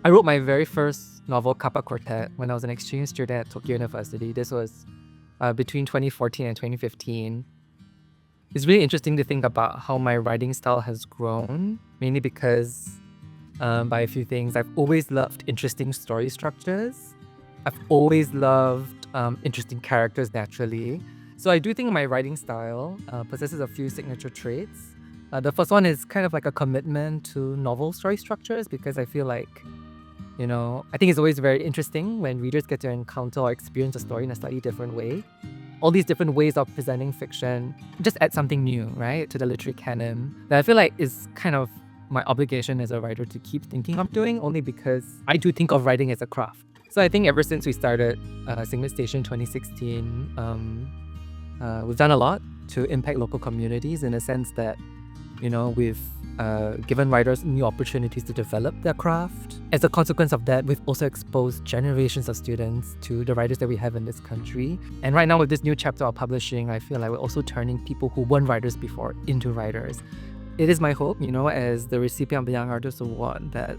I wrote my very first novel, Kappa Quartet, when I was an exchange student at Tokyo University. This was between 2014 and 2015. It's really interesting to think about how my writing style has grown, mainly because by a few things. I've always loved interesting story structures. I've always loved interesting characters naturally. So I do think my writing style possesses a few signature traits. The first one is kind of like a commitment to novel story structures because I feel like, I think it's always very interesting when readers get to encounter or experience a story in a slightly different way. All these different ways of presenting fiction just add something new, right, to the literary canon that I feel like is kind of my obligation as a writer to keep thinking of doing, only because I do think of writing as a craft. So I think ever since we started Signet Station 2016, we've done a lot to impact local communities in a sense that, we've given writers new opportunities to develop their craft. As a consequence of that, we've also exposed generations of students to the writers that we have in this country. And right now with this new chapter of publishing, I feel like we're also turning people who weren't writers before into writers. It is my hope, as the recipient of the Young Artist Award, that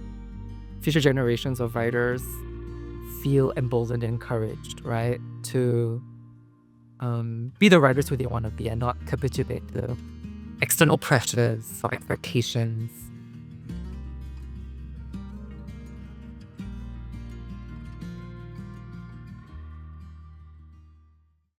future generations of writers feel emboldened and encouraged, right, to be the writers who they want to be and not capitulate to external pressures or expectations